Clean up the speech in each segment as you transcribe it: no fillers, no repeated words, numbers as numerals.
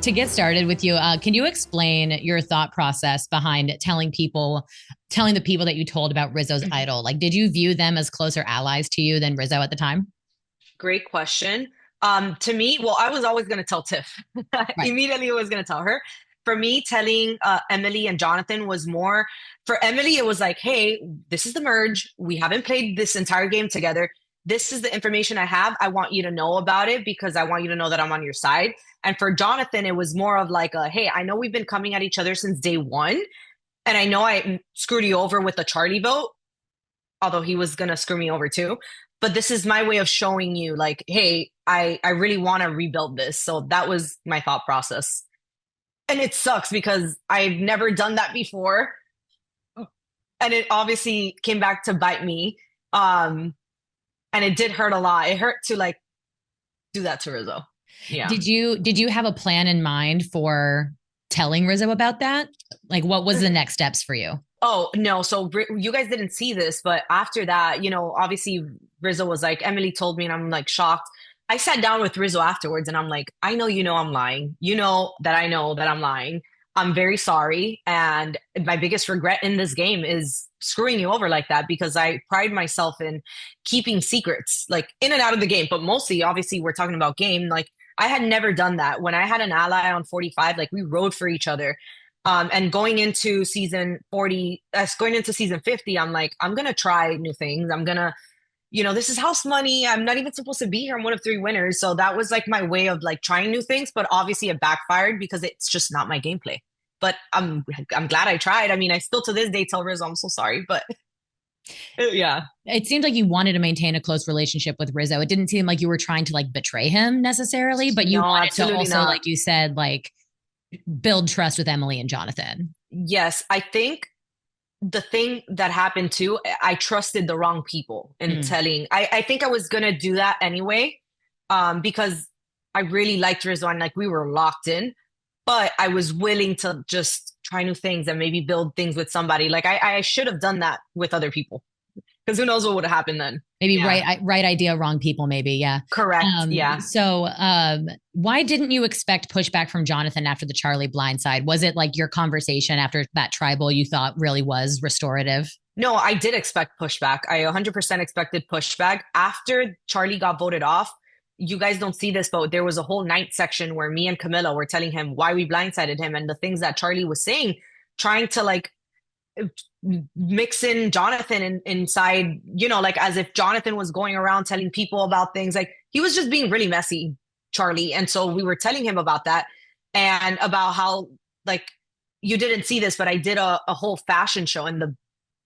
to get started with you, can you explain your thought process behind telling the people that you told about Rizzo's idol? Like, did you view them as closer allies to you than Rizzo at the time? Great question. To me, well, I was always going to tell Tiff. Right. Immediately, I was going to tell her. For me, telling Emily and Jonathan was more. For Emily, it was like, hey, this is the merge. We haven't played this entire game together. This is the information I have. I want you to know about it because I want you to know that I'm on your side. And for Jonathan, it was more of like, hey, I know we've been coming at each other since day one. And I know I screwed you over with the Charlie vote, although he was going to screw me over too. But this is my way of showing you, like, hey, I really want to rebuild this. So that was my thought process. And it sucks because I've never done that before. And it obviously came back to bite me. And it did hurt a lot. It hurt to like do that to Rizzo. Yeah. Did you have a plan in mind for telling Rizzo about that? Like, what was the next steps for you? Oh, no. So you guys didn't see this, but after that, obviously Rizzo was like, Emily told me, and I'm like shocked. I sat down with Rizzo afterwards and I'm like, I know I'm lying. You know that I'm lying. I'm very sorry. And my biggest regret in this game is screwing you over like that because I pride myself in keeping secrets, like in and out of the game. But mostly, obviously, we're talking about game. Like, I had never done that. When I had an ally on 45, like we rode for each other. And going into season 40, going into season 50, I'm like, I'm going to try new things. I'm going to, this is house money. I'm not even supposed to be here. I'm one of three winners. So that was like my way of like trying new things, but obviously it backfired because it's just not my gameplay. But I'm glad I tried. I mean, I still to this day tell Rizzo I'm so sorry, but yeah. It seemed like you wanted to maintain a close relationship with Rizzo. It didn't seem like you were trying to like betray him necessarily, but you No, wanted to absolutely also, not. like you said, like build trust with Emily and Jonathan. Yes, I think the thing that happened too, I trusted the wrong people in Mm. telling. I think I was gonna do that anyway, because I really liked Rizzo and like we were locked in, but I was willing to just try new things and maybe build things with somebody. Like I should have done that with other people because who knows what would have happened then. Maybe Yeah, right idea, wrong people, maybe. Yeah. correct. Um, Yeah. so why didn't you expect pushback from Jonathan after the Charlie blindside? Was it like your conversation after that tribal you thought really was restorative? No, I did expect pushback. I 100% expected pushback. After Charlie got voted off, you guys don't see this, but there was a whole night section where me and Camilla were telling him why we blindsided him and the things that Charlie was saying, trying to like mix in Jonathan inside, like as if Jonathan was going around telling people about things. Like he was just being really messy, Charlie. And so we were telling him about that and about how, like, you didn't see this, but I did a whole fashion show in the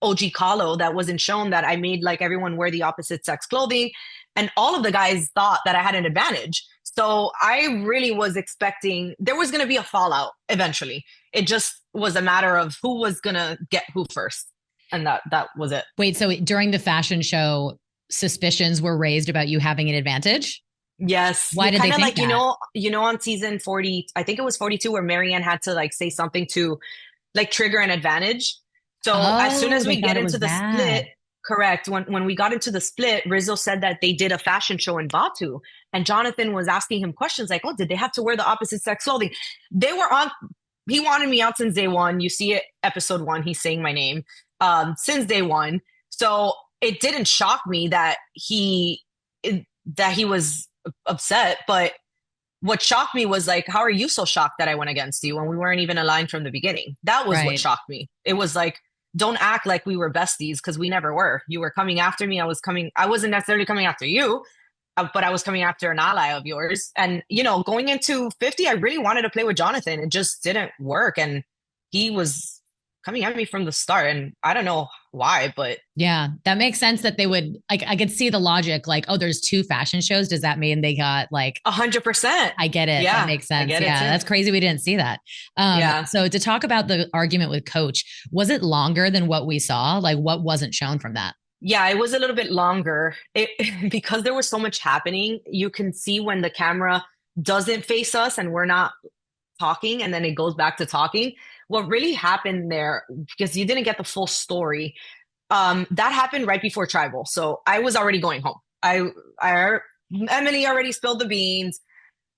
OG Kahlo that wasn't shown that I made like everyone wear the opposite sex clothing. And all of the guys thought that I had an advantage. So I really was expecting there was going to be a fallout eventually. It just was a matter of who was going to get who first. And that was it. Wait, so during the fashion show, suspicions were raised about you having an advantage? Yes, Why did they kind of think like that? on season 40, I think it was 42 where Marianne had to like say something to like trigger an advantage. So as soon Oh, as they we thought get it was into the that. split, correct, when we got into the split, Rizzo said that they did a fashion show in Batu, and Jonathan was asking him questions like, "Oh, did they have to wear the opposite sex clothing?" They were on. He wanted me out since day one. You see it, episode one. He's saying my name since day one. So it didn't shock me that he was upset, but what shocked me was like, how are you so shocked that I went against you when we weren't even aligned from the beginning? That was what Right. shocked me. It was like, don't act like we were besties because we never were. You were coming after me. I wasn't necessarily coming after you, but I was coming after an ally of yours. And, going into 50, I really wanted to play with Jonathan. It just didn't work. And he was coming at me from the start. And I don't know why, but Yeah, that makes sense that they would like I could see the logic like, oh, there's two fashion shows. Does that mean they got like 100%. I get it. That Yeah, makes I sense. get it Yeah, too. that's crazy we didn't see that. Yeah. So to talk about the argument with coach, was it longer than what we saw? Like what wasn't shown from that? Yeah, it was a little bit longer. Because there was so much happening, you can see when the camera doesn't face us and we're not talking and then it goes back to talking. What really happened there, because you didn't get the full story, that happened right before tribal. So I was already going home. I Emily already spilled the beans.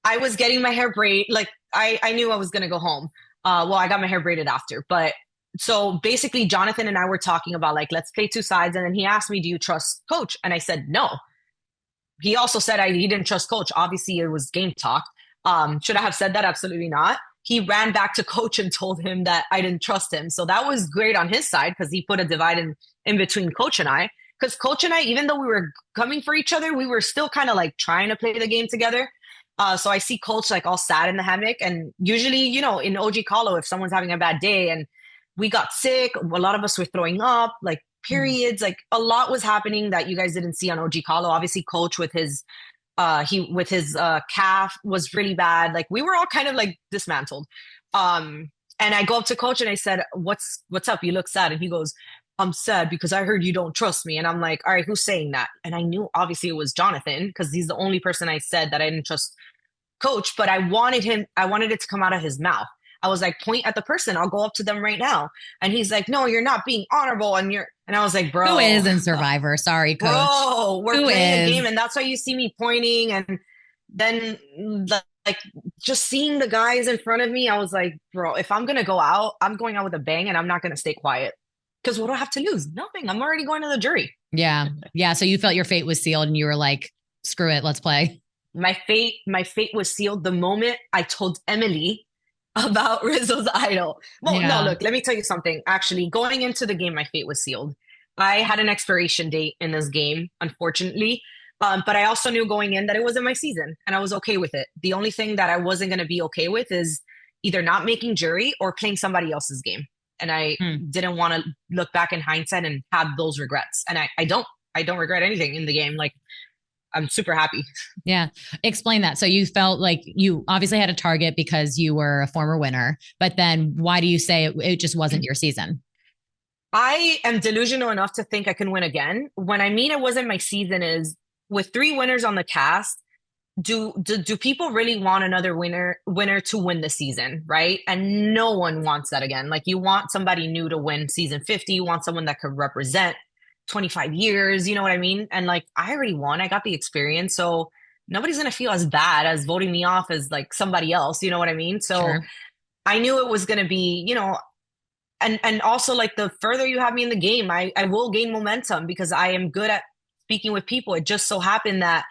I was getting my hair braid. Like I knew I was gonna go home. Well, I got my hair braided after, but so basically Jonathan and I were talking about like, let's play two sides. And then he asked me, do you trust coach? And I said, no. He also said he didn't trust coach. Obviously it was game talk. Should I have said that? Absolutely not. He ran back to coach and told him that I didn't trust him. So that was great on his side because he put a divide in between coach and I. Because coach and I, even though we were coming for each other, we were still kind of like trying to play the game together. So I see coach like all sad in the hammock. And usually, in OG Colo, if someone's having a bad day and we got sick, a lot of us were throwing up, like periods, like a lot was happening that you guys didn't see on OG Colo. Obviously, coach with his calf was really bad. Like we were all kind of like dismantled. And I go up to coach and I said, what's up? You look sad. And he goes, I'm sad because I heard you don't trust me. And I'm like, all right, who's saying that? And I knew obviously it was Jonathan because he's the only person I said that I didn't trust coach, but I wanted it to come out of his mouth. I was like, point at the person. I'll go up to them right now. And he's like, no, you're not being honorable. And I was like, bro. Who is in Survivor? Sorry, coach. Bro, we're Who playing is? a game. And that's why you see me pointing. And then like just seeing the guys in front of me, I was like, bro, if I'm going to go out, I'm going out with a bang and I'm not going to stay quiet. Because what do I have to lose? Nothing. I'm already going to the jury. Yeah. Yeah. So you felt your fate was sealed and you were like, screw it, let's play. My fate was sealed the moment I told Emily about Rizzo's idol. Well, Yeah. no, look, let me tell you something. Actually, going into the game, my fate was sealed. I had an expiration date in this game, unfortunately. But I also knew going in that it wasn't my season and I was okay with it. The only thing that I wasn't going to be okay with is either not making jury or playing somebody else's game. And I didn't want to look back in hindsight and have those regrets. And I don't regret anything in the game. Like I'm super happy. Yeah. Explain that. So you felt like you obviously had a target because you were a former winner, but then why do you say it just wasn't your season? I am delusional enough to think I can win again. When I mean it wasn't my season is with 3 winners on the cast, do people really want another winner to win the season, right? And no one wants that again. Like you want somebody new to win season 50, you want someone that could represent 25 years, you know what I mean? And like I already won, I got the experience, so nobody's going to feel as bad as voting me off as like somebody else, you know what I mean? So Sure. I knew it was going to be, and also like the further you have me in the game, I will gain momentum because I am good at speaking with people. It just so happened that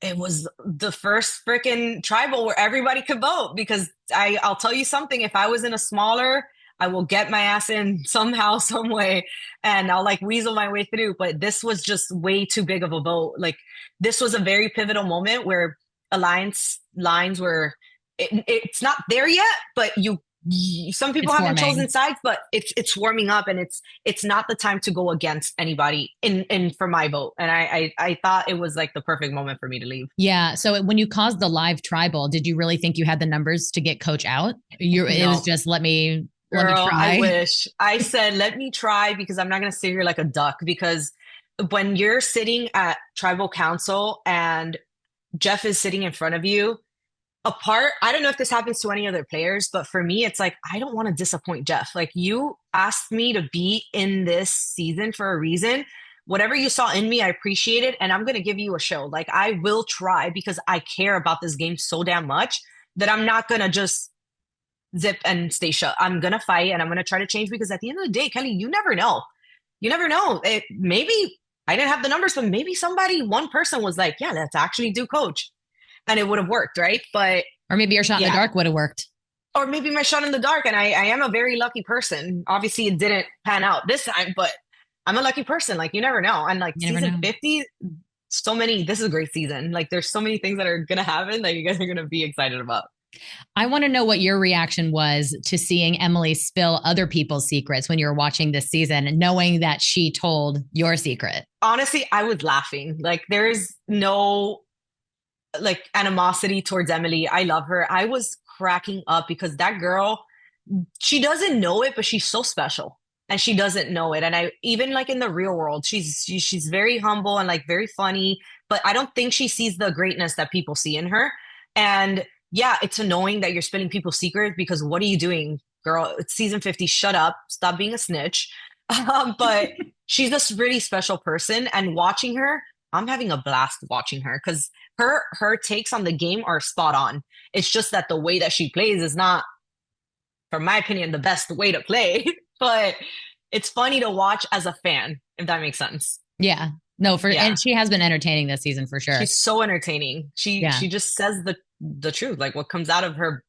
it was the first freaking tribal where everybody could vote because I'll tell you something. If I was in a smaller, I will get my ass in somehow, some way, and I'll like weasel my way through. But this was just way too big of a vote. Like this was a very pivotal moment where alliance lines were, it's not there yet, but some people It's haven't forming. chosen sides, but it's warming up and it's not the time to go against anybody in for my vote. And I thought it was like the perfect moment for me to leave. Yeah. So when you caused the live tribal, did you really think you had the numbers to get coach out? It was No. just let me Girl, try. I wish. I said, let me try because I'm not going to sit here like a duck. Because when you're sitting at tribal council and Jeff is sitting in front of you, apart, I don't know if this happens to any other players, but for me, it's like, I don't want to disappoint Jeff. Like, you asked me to be in this season for a reason. Whatever you saw in me, I appreciate it. And I'm going to give you a show. Like, I will try because I care about this game so damn much that I'm not going to just zip and stay shut. I'm going to fight and I'm going to try to change because at the end of the day, Kelly, you never know. You never know. Maybe I didn't have the numbers, but maybe one person was like, yeah, let's actually do coach. And it would have worked, right? But or maybe your shot in the dark would have worked. Or maybe my shot in the dark. And I am a very lucky person. Obviously, it didn't pan out this time, but I'm a lucky person. Like, you never know. And like season 50, this is a great season. Like, there's so many things that are going to happen that you guys are going to be excited about. I want to know what your reaction was to seeing Emily spill other people's secrets when you were watching this season and knowing that she told your secret. Honestly, I was laughing. Like, there's no like animosity towards Emily. I love her. I was cracking up because that girl, she doesn't know it, but she's so special and she doesn't know it. And I even like in the real world, she's very humble and like very funny, but I don't think she sees the greatness that people see in her. And yeah, it's annoying that you're spilling people's secrets because what are you doing, girl? It's season 50. Shut up. Stop being a snitch. But she's this really special person, and watching her, I'm having a blast watching her because her takes on the game are spot on. It's just that the way that she plays is not, from my opinion, the best way to play. But it's funny to watch as a fan, if that makes sense. Yeah. No, Yeah. and she has been entertaining this season for sure. She's so entertaining. Yeah. She just says the truth. Like what comes out of her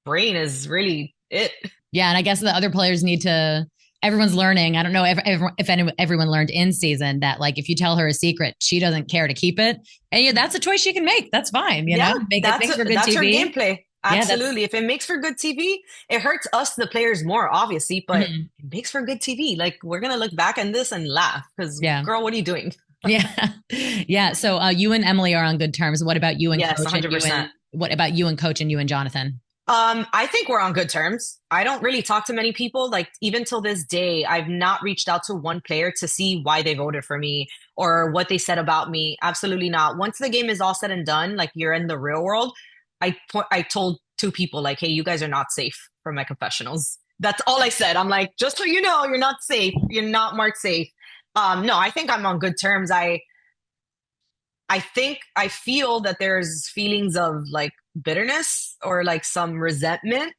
brain is really it. Yeah. And I guess the other players need to, everyone's learning. I don't know if everyone learned in season that like if you tell her a secret, she doesn't care to keep it. And yeah, that's a choice she can make. That's fine. You know, Yeah, make it things for good that's her TV. gameplay. Yeah. That's Absolutely. If it makes for good TV, it hurts us, the players, more, obviously, but mhm. it makes for good TV. Like we're gonna look back on this and laugh because, Yeah. girl, what are you doing? Yeah. Yeah. So you and Emily are on good terms. What about you and Yes, Coach and 100%. what about you and Coach and you and Jonathan? I think we're on good terms. I don't really talk to many people. Like even till this day, I've not reached out to one player to see why they voted for me or what they said about me. Absolutely not. Once the game is all said and done, like you're in the real world, I told two people like, "Hey, you guys are not safe for my confessionals." That's all I said. I'm like, just so you know, you're not safe. You're not marked safe. No, I think I'm on good terms. I think I feel that there's feelings of like bitterness or like some resentment.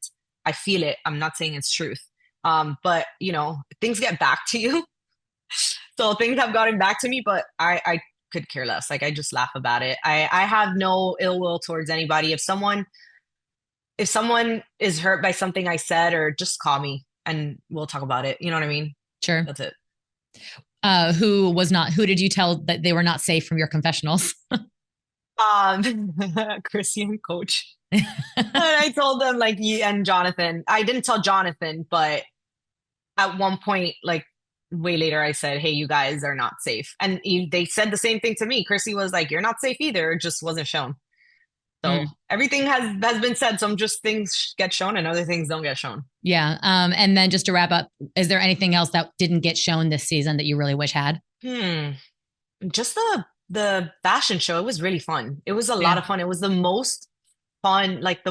I feel it. I'm not saying it's truth. But you know, things get back to you. So things have gotten back to me, but I could care less. Like I just laugh about it. I have no ill will towards anybody. If someone is hurt by something I said, or just call me and we'll talk about it. You know what I mean? Sure. That's it. Who did you tell that they were not safe from your confessionals? Christian coach. And I told them like you and Jonathan. I didn't tell Jonathan, but at one point, like way later, I said, "Hey, you guys are not safe," and they said the same thing to me. Chrissy was like, "You're not safe either." It just wasn't shown. So Mm, everything has been said. Some just things get shown and other things don't get shown. yeah. And then just to wrap up, is there anything else that didn't get shown this season that you really wish had? Hmm. Just the fashion show. It was really fun. It was a Yeah. lot of fun. It was the most fun. Like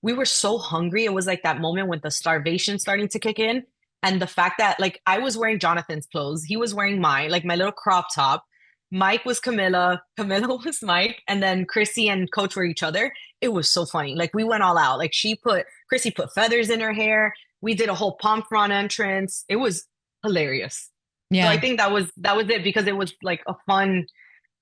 we were so hungry. It was like that moment with the starvation starting to kick in. And the fact that like I was wearing Jonathan's clothes, he was wearing mine, like my little crop top. Mike was Camilla, Camilla was Mike, and then Chrissy and Coach were each other. It was so funny. Like we went all out. Like Chrissy put feathers in her hair. We did a whole pomp front entrance. It was hilarious. So I Yeah. think that was it because it was like a fun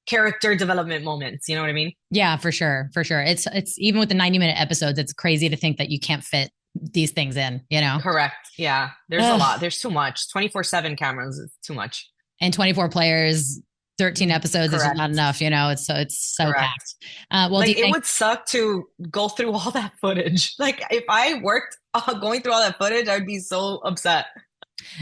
character development moments. You know what I mean? Yeah, for sure. For sure. It's even with the 90-minute episodes, it's crazy to think that you can't fit these things in, you know? Correct. Yeah. There's a Ugh. lot. There's too much. 24/7 cameras is too much. And 24 players, 13 episodes is just not Correct. enough, you know? It's so Correct. packed. Well, Like Dee, it would suck to go through all that footage. Like if I worked going through all that footage, I'd be so upset.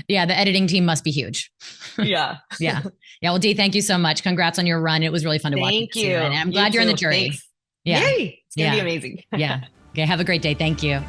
yeah, the editing team must be huge. Yeah. Yeah. Yeah. Well, Dee, thank you so much. Congrats on your run. It was really fun to watch you Thank this year. And you. I'm You glad you're in the too. jury. Thanks. Yeah. Yay. It's gonna be Yeah. amazing. Yeah. Okay. Have a great day. Thank you.